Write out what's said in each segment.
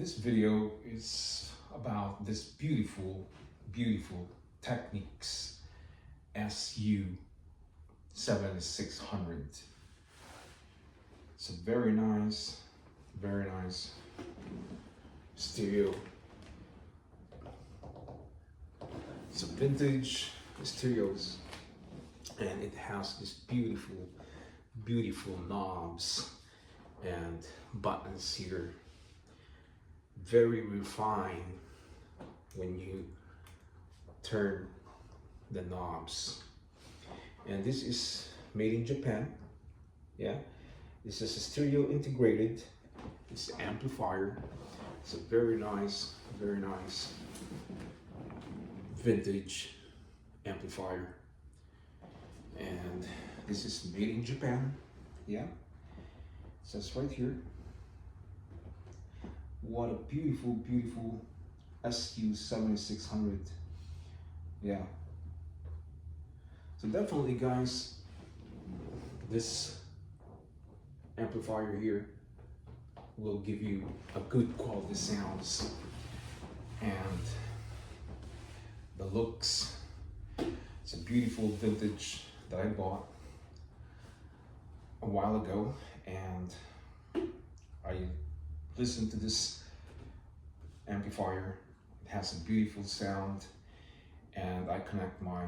This video is about this beautiful Technics SU-7600. It's a very nice stereo. It's a vintage stereos, and it has this beautiful knobs and buttons here. Very refined when you turn the knobs. And this is made in Japan. Yeah, this is a stereo integrated. It's an amplifier. It's a very nice vintage amplifier. And this is made in Japan. Yeah, it says right here. What a beautiful SU-7600. Yeah. So definitely, guys, this amplifier here will give you a good quality sounds, and the looks. It's a beautiful vintage that I bought a while ago, and I listened to this amplifier. It has a beautiful sound, and I connect my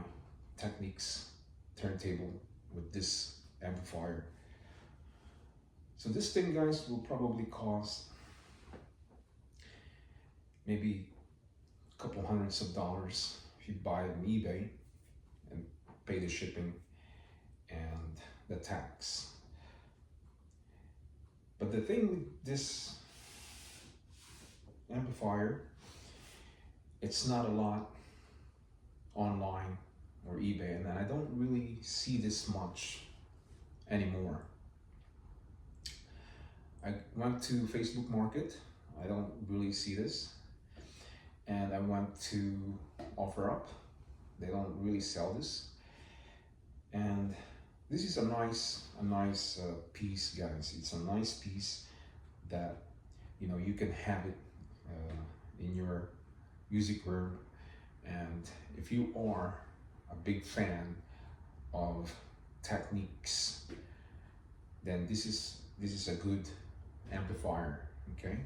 Technics turntable with this amplifier. So this thing, guys, will probably cost maybe a couple hundreds of dollars if you buy it on eBay and pay the shipping and the tax. But the thing with this amplifier, it's not a lot online or eBay, and I don't really see this much anymore. I went to Facebook Market, I don't really see this, and I went to OfferUp, they don't really sell this, and this is a nice piece, guys. It's a nice piece that, you know, you can have it in your music room. And if you are a big fan of Technics, then this is a good amplifier. Okay,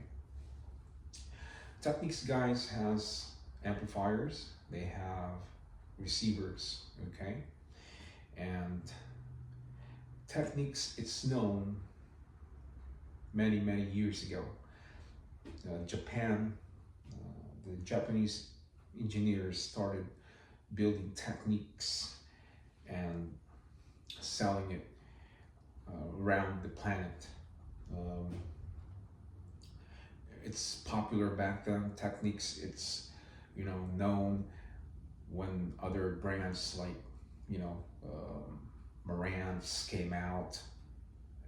Technics, guys, has amplifiers, they have receivers. Okay, and Technics, it's known many years ago. Japan, the Japanese engineers started building Technics and selling it around the planet. It's popular back then. Technics, it's, you know, known when other brands like, you know, Marantz came out,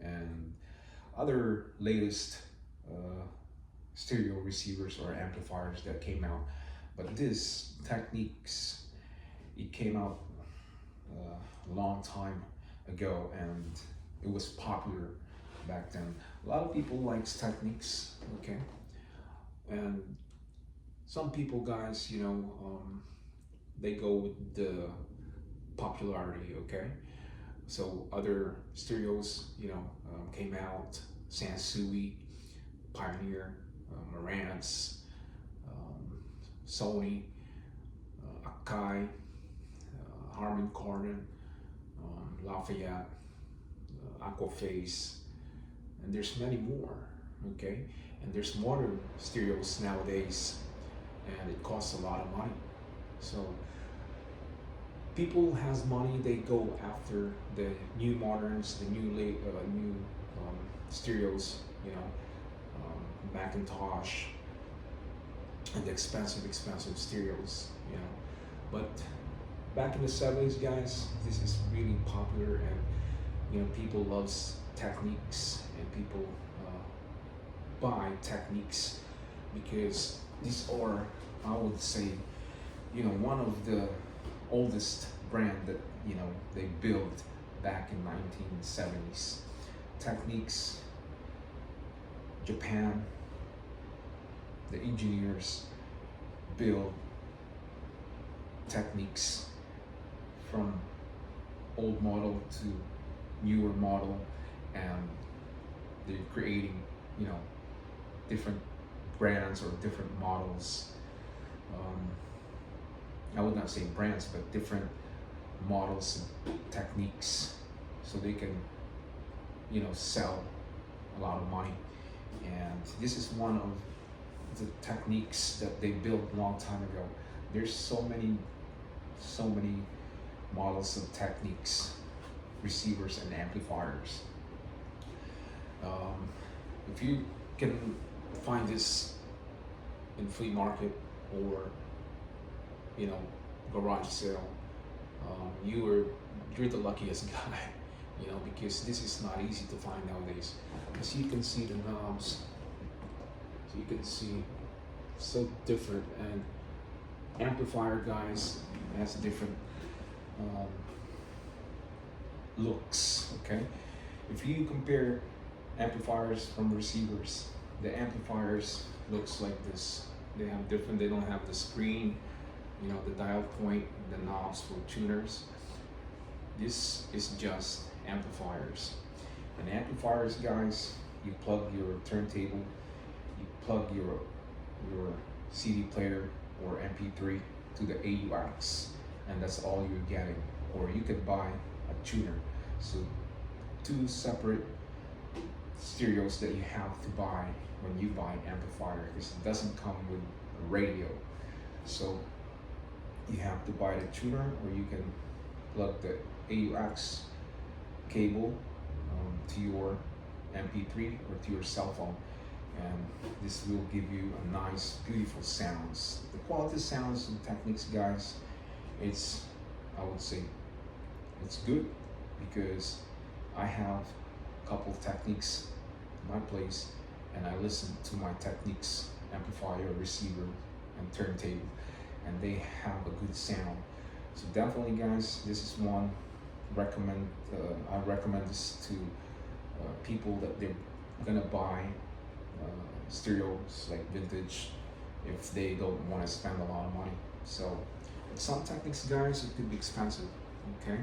and other latest stereo receivers or amplifiers that came out. But this Technics, it came out a long time ago, and it was popular back then. A lot of people likes Technics. Okay, and some people, guys, you know, they go with the popularity. Okay, so other stereos, you know, came out, Sansui, Pioneer, Marantz, Sony, Akai, Harman Kardon, Lafayette, Aquaphase, and there's many more. Okay, and there's modern stereos nowadays, and it costs a lot of money. So people has money, they go after the new moderns, the new stereos, you know, Macintosh, and the expensive stereos, you know. But back in the 70s, guys, this is really popular, and, you know, people loves Technics, and people buy Technics because these are, I would say, you know, one of the oldest brand that, you know, they built back in 1970s. Technics, Japan, the engineers build Technics from old model to newer model, and they're creating, you know, different brands or different models. I would not say brands, but different models and techniques, so they can, you know, sell a lot of money. And this is one of the techniques that they built a long time ago. There's so many models of Technics receivers and amplifiers. If you can find this in flea market or, you know, garage sale, you're the luckiest guy, you know, because this is not easy to find nowadays. As you can see, the knobs, so you can see, so different. And amplifier, guys, has different looks. Okay, if you compare amplifiers from receivers, the amplifiers looks like this. They have different, they don't have the screen, you know, the dial point, the knobs for tuners. This is just amplifiers. And amplifiers, guys, you plug your turntable, you plug your CD player or MP3 to the AUX, and that's all you're getting. Or you could buy a tuner. So two separate stereos that you have to buy when you buy amplifier, because it doesn't come with a radio. So you have to buy the tuner, or you can plug the AUX cable to your MP3 or to your cell phone, and this will give you a nice, beautiful sounds. The quality sounds and Technics, guys, it's, I would say, it's good, because I have a couple of Technics in my place, and I listen to my Technics amplifier, receiver, and turntable, and they have a good sound. So definitely, guys, this is one recommend. I recommend this to people that they're gonna buy stereos like vintage, if they don't want to spend a lot of money. So some Technics, guys, it could be expensive. Okay,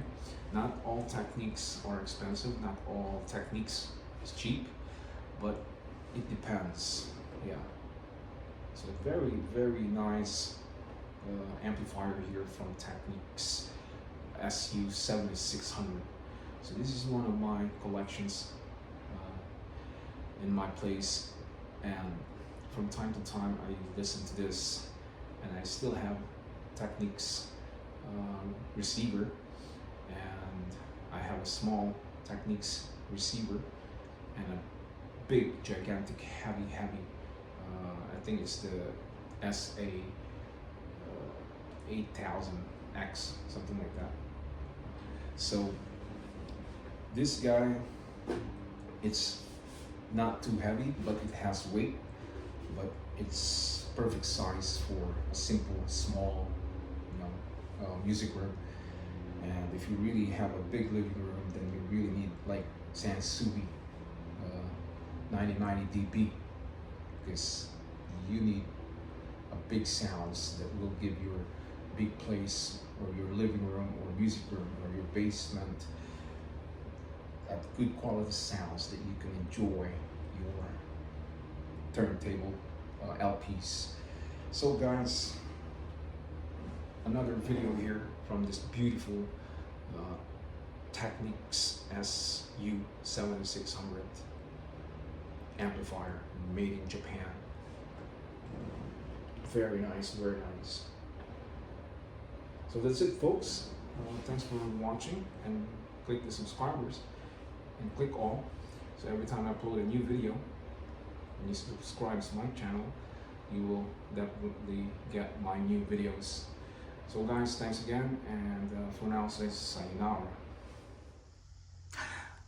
not all Technics are expensive, not all Technics is cheap, but it depends. Yeah, so very, very nice amplifier here from Technics, SU-7600. So this is one of my collections in my place, and from time to time I listen to this, and I still have Technics receiver, and I have a small Technics receiver and a big, gigantic, heavy, I think it's the SA 8000X, something like that. So this guy, it's not too heavy, but it has weight, but it's perfect size for a simple, small, you know, music room. And if you really have a big living room, then you really need like Sansui 9090 dB, because you need a big sounds that will give your big place or your living room or music room or your basement good quality sounds that you can enjoy your turntable LPs. So guys, another video here from this beautiful Technics SU-7600 amplifier made in Japan. Very nice, very nice. So that's it, folks. Thanks for watching, and click the subscribers and click all, so every time I upload a new video and you subscribe to my channel, you will definitely get my new videos. So guys, thanks again, and for now, say sayonara.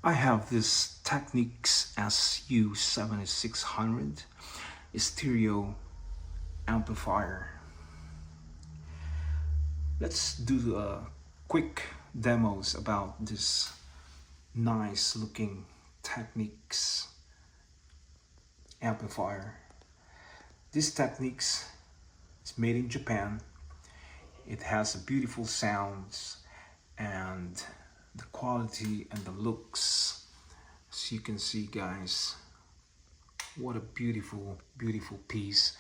I have this Technics SU-7600 stereo amplifier. Let's do a quick demos about this nice looking Technics amplifier. This Technics is made in Japan. It has beautiful sounds and the quality and the looks. As you can see, guys, what a beautiful, beautiful piece.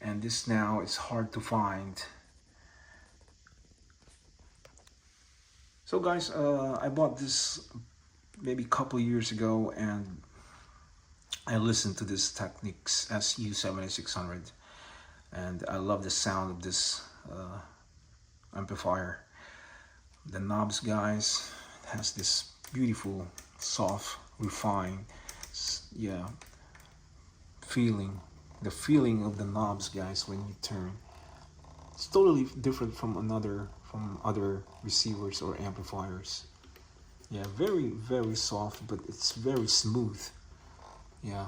And this now is hard to find. So guys, I bought this maybe a couple years ago, and I listened to this Technics SU-7600, and I love the sound of this amplifier. The knobs, guys, it has this beautiful, soft, refined, yeah, feeling. The feeling of the knobs, guys, when you turn. It's totally different from other receivers or amplifiers. Yeah, very, very soft, but it's very smooth. Yeah.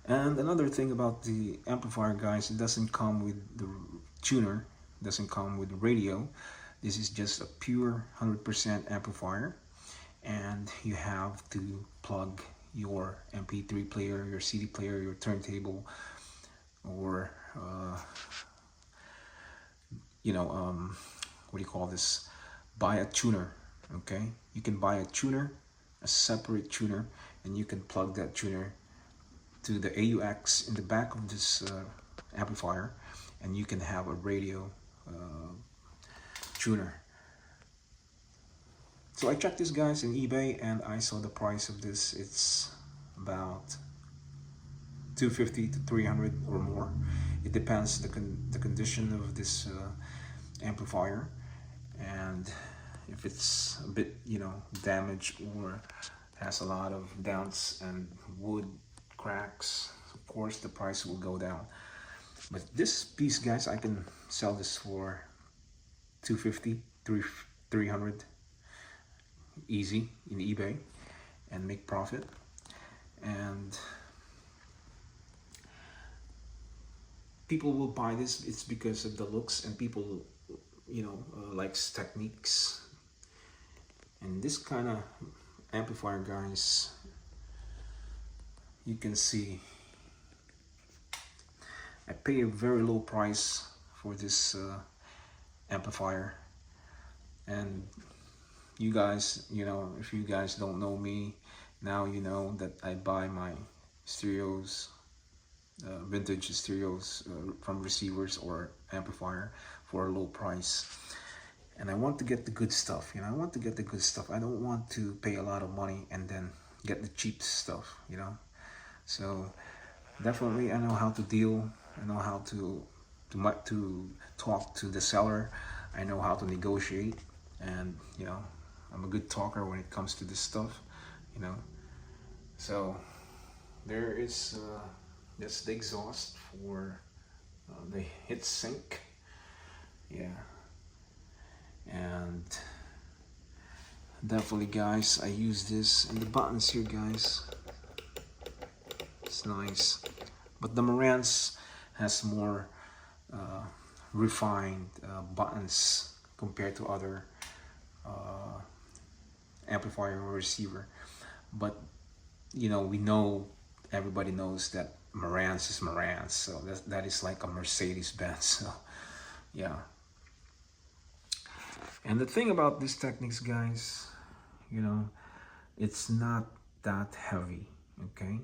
And another thing about the amplifier, guys, it doesn't come with the tuner, it doesn't come with the radio. This is just a pure 100% amplifier, and you have to plug your MP3 player, your CD player, your turntable, or what do you call this? Buy a tuner. Okay, you can buy a tuner, a separate tuner, and you can plug that tuner to the AUX in the back of this amplifier, and you can have a radio tuner. So I checked this, guys, in eBay, and I saw the price of this. It's about 250 to 300 or more. It depends the condition of this amplifier, and if it's a bit damaged or has a lot of dents and wood cracks, of course the price will go down. But this piece, guys, I can sell this for 250, 300 easy in eBay and make profit. And people will buy this. It's because of the looks, and people likes Techniques. And this kind of amplifier, guys, you can see I pay a very low price for this amplifier. And you guys, if you guys don't know me, now you know that I buy my stereos, vintage stereos from receivers or amplifier for a low price. And I want to get the good stuff, I want to get the good stuff. I don't want to pay a lot of money and then get the cheap stuff, So definitely I know how to deal. I know how to talk to the seller. I know how to negotiate, and I'm a good talker when it comes to this stuff, So there is that's the exhaust for the heat sink. Yeah. And definitely, guys, I use this, and the buttons here, guys, it's nice. But the Marantz has more refined buttons compared to other amplifier or receiver. But everybody knows that Marantz is Marantz, so that is like a Mercedes-Benz. So yeah. And the thing about this Technics, guys, it's not that heavy, okay?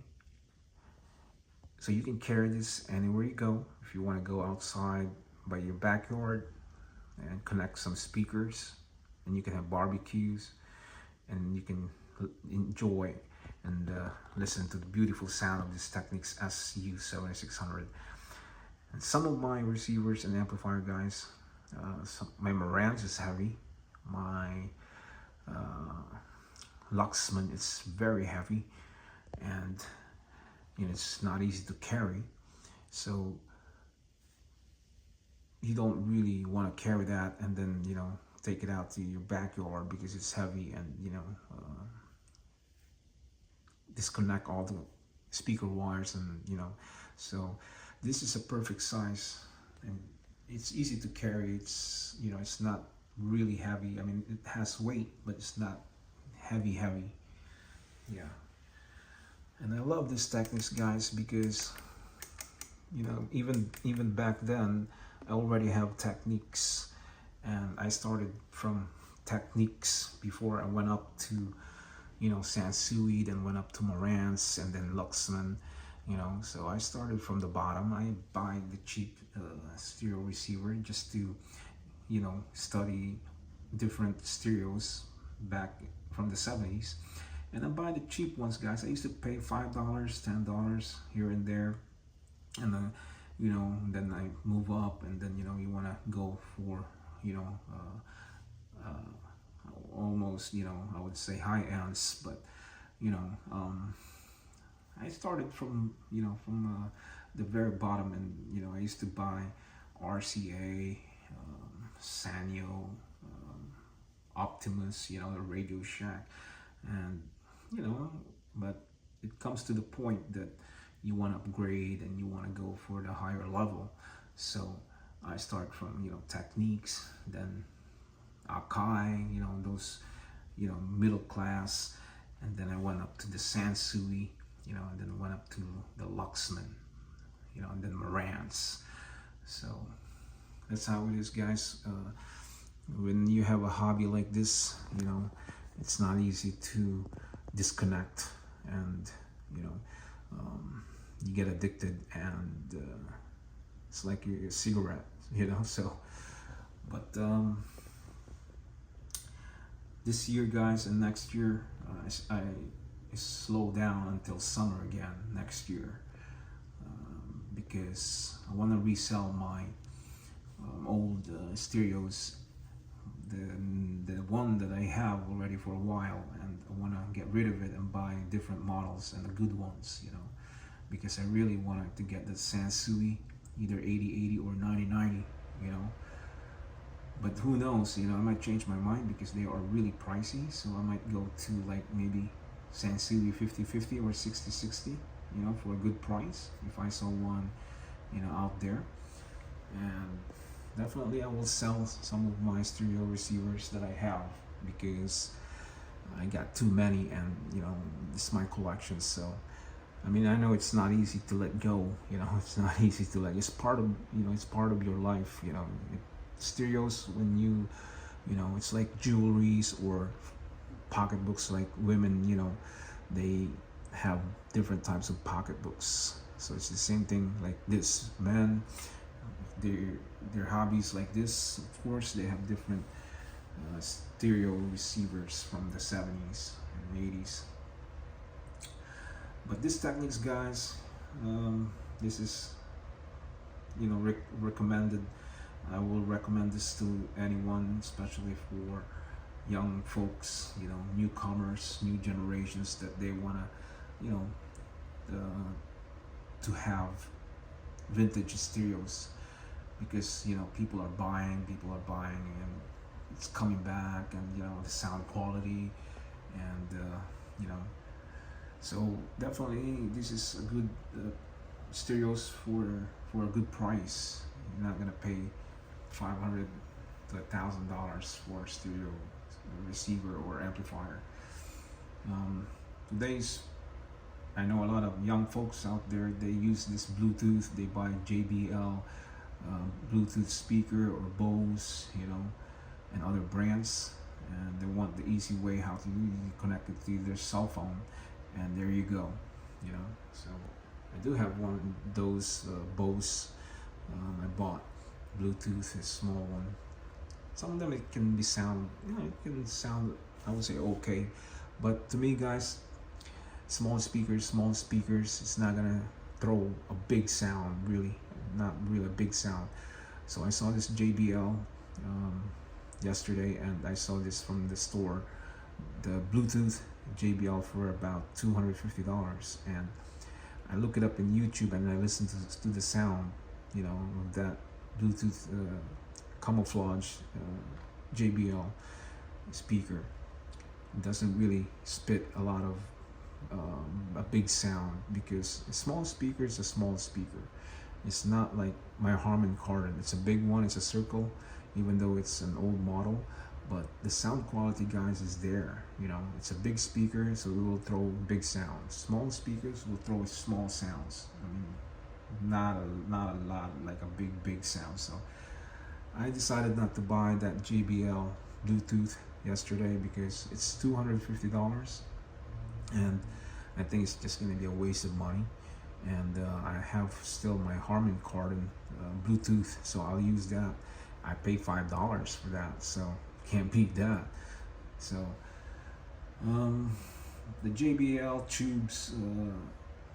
So you can carry this anywhere you go. If you want to go outside by your backyard and connect some speakers, and you can have barbecues, and you can enjoy and listen to the beautiful sound of this Technics SU-7600. And some of my receivers and amplifier, guys, my Marantz is heavy. My Luxman is very heavy, and it's not easy to carry. So you don't really want to carry that and then take it out to your backyard because it's heavy, and disconnect all the speaker wires, and so this is a perfect size, and it's easy to carry. It's it's not really heavy. I mean, it has weight, but it's not heavy. Yeah. And I love this Technics, guys, because you know, even back then I already have Technics, and I started from Technics before I went up to, you know, Sansui, then went up to Marantz, and then Luxman, you know. So I started from the bottom. I buy the cheap stereo receiver just to, you know, study different stereos back from the 70s. And I buy the cheap ones, guys. I used to pay $5, $10 here and there. And you know, then I move up, and then, you know, you want to go for, you know, almost, you know, I would say high ends. But, you know, I started from, you know, from the very bottom. And, you know, I used to buy RCA, Sanyo, Optimus, you know, the Radio Shack. And, you know, but it comes to the point that you want to upgrade and you want to go for the higher level. So I start from, you know, Techniques, then Akai, you know, those, you know, middle class. And then I went up to the Sansui, you know, and then went up to the Luxman, you know, and then Marantz. So that's how it is, guys. When you have a hobby like this, you know, it's not easy to disconnect, and, you know, you get addicted, and it's like a cigarette, you know. So, but this year, guys, and next year, I slow down until summer again next year, because I want to resell my old stereos, the one that I have already for a while, and I want to get rid of it and buy different models and the good ones, you know, because I really wanted to get the Sansui, either 8080 or 9090, you know. But who knows, you know, I might change my mind because they are really pricey. So I might go to like maybe Sansui 5050 or 6060, you know, for a good price if I saw one, you know, out there. And definitely I will sell some of my stereo receivers that I have, because I got too many, and, you know, it's my collection. So I mean, I know it's not easy to let go, you know. It's not easy to let, it's part of, you know, it's part of your life, you know. Stereos, when you know, it's like jewelries or pocketbooks. Like women, you know, they have different types of pocketbooks. So it's the same thing like this. Men, their hobbies like this, of course, they have different stereo receivers from the 70s and 80s. But this Technics, guys, this is, you know, recommended. I will recommend this to anyone, especially for young folks, you know, newcomers, new generations, that they want to, you know, to have vintage stereos, because, you know, people are buying, and it's coming back, and, you know, the sound quality, and you know, so definitely this is a good stereos for a good price. You're not gonna pay $500 to $1,000 for a stereo receiver or amplifier. Today's, I know a lot of young folks out there, they use this Bluetooth, they buy JBL Bluetooth speaker or Bose, you know, and other brands, and they want the easy way how to connect it to their cell phone, and there you go, you know. So I do have one of those Bose. I bought Bluetooth, a small one. Some of them, it can be sound, you know, it can sound, I would say, okay, but to me, guys, small speakers, it's not gonna throw a big sound, really, not really a big sound. So I saw this JBL yesterday, and I saw this from the store, the Bluetooth JBL, for about $250, and I look it up in YouTube, and I listen to the sound, you know, of that Bluetooth camouflage JBL speaker. It doesn't really spit a lot of a big sound, because a small speaker is a small speaker. It's not like my Harman Kardon. It's a big one, it's a circle, even though it's an old model, but the sound quality, guys, is there. You know, it's a big speaker, so it will throw big sounds. Small speakers will throw small sounds. I mean, not a lot, like a big sound. So I decided not to buy that JBL Bluetooth yesterday because it's $250, and I think it's just going to be a waste of money. And I have still my Harman Kardon Bluetooth, so I'll use that. I pay $5 for that, so can't beat that. So the JBL tubes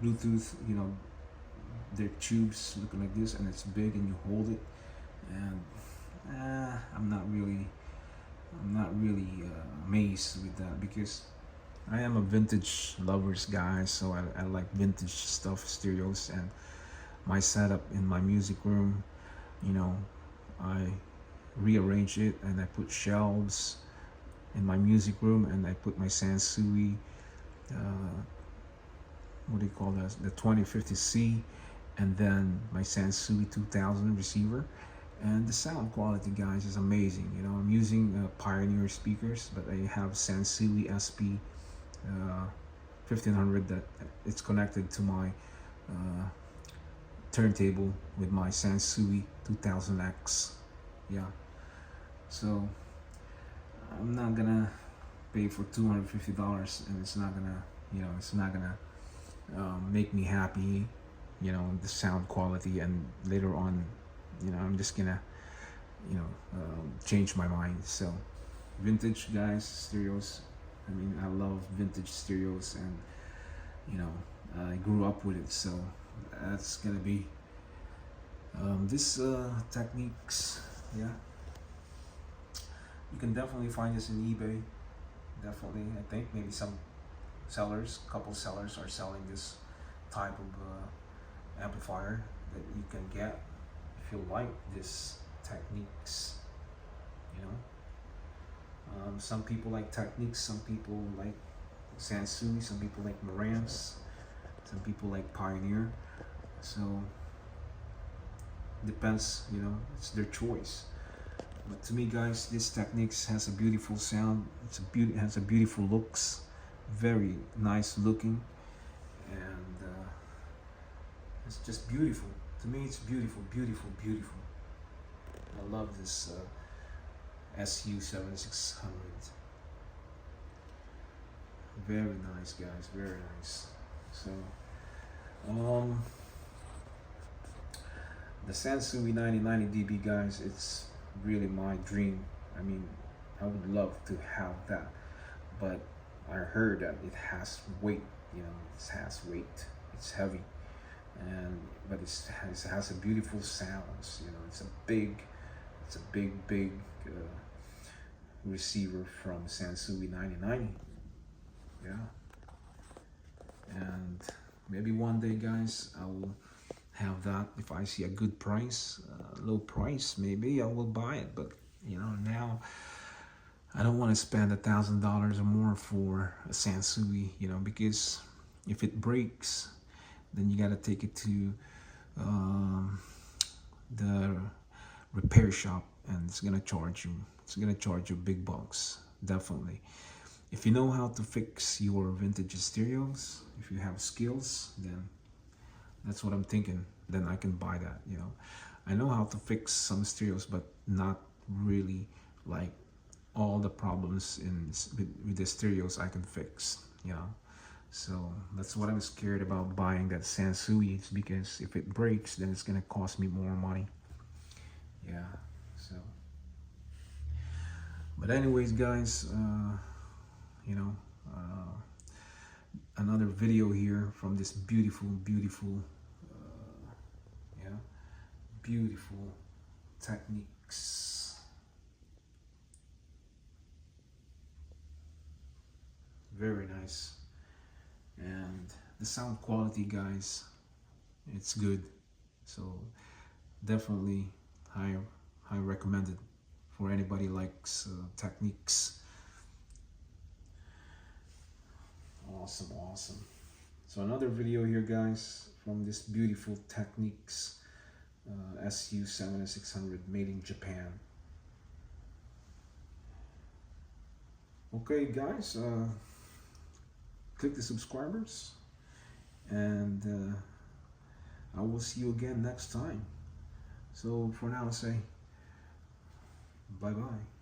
Bluetooth, you know, they're tubes looking like this, and it's big, and you hold it, and I'm not really amazed with that, because I am a vintage lovers guy, so I like vintage stuff, stereos, and my setup in my music room, you know, I rearrange it and I put shelves in my music room, and I put my Sansui, what do you call that, the 2050C, and then my Sansui 2000 receiver. And the sound quality, guys, is amazing. You know, I'm using Pioneer speakers, but I have Sansui SP 1500 that it's connected to my turntable with my Sansui 2000X. Yeah, so I'm not gonna pay for $250, and it's not gonna, you know, it's not gonna make me happy, you know, the sound quality, and later on, you know, I'm just gonna, you know, change my mind. So vintage, guys, stereos, I mean, I love vintage stereos, and you know, I grew up with it, so that's gonna be this Technics. Yeah, you can definitely find this in eBay. Definitely, I think maybe some sellers, couple sellers, are selling this type of amplifier that you can get if you like this Technics. You know, some people like Technics, some people like Sansui, some people like Marantz, some people like Pioneer. So depends, you know, it's their choice. But to me, guys, this Technics has a beautiful sound. It has a beautiful looks, very nice looking, and it's just beautiful. To me, it's beautiful, beautiful, beautiful. I love this SU-7600. Very nice, guys, very nice. So the Sansui 9090 dB, guys, it's really my dream. I mean, I would love to have that, but I heard that it has weight, you know, it has weight, it's heavy, and but it has a beautiful sounds, you know. It's a big receiver from Sansui 9090. Yeah, and maybe one day, guys, I will have that. If I see a good price, low price, maybe I will buy it. But you know, now I don't want to spend $1,000 or more for a Sansui, you know, because if it breaks, then you got to take it to the repair shop, and it's gonna charge you. It's gonna charge you big bucks, definitely. If you know how to fix your vintage stereos, if you have skills, then that's what I'm thinking. Then I can buy that, you know. I know how to fix some stereos, but not really like all the problems with the stereos I can fix, you know. So that's what I'm scared about buying that Sansui. It's because if it breaks, then it's gonna cost me more money. Yeah, so. But anyways, guys, you know, another video here from this beautiful, yeah, beautiful Technics. Very nice. And the sound quality, guys, it's good. So definitely high recommended for anybody likes Technics. Awesome. So another video here, guys, from this beautiful Technics SU-7600 made in Japan. Okay, guys, click the subscribers, and I will see you again next time. So for now, say bye bye.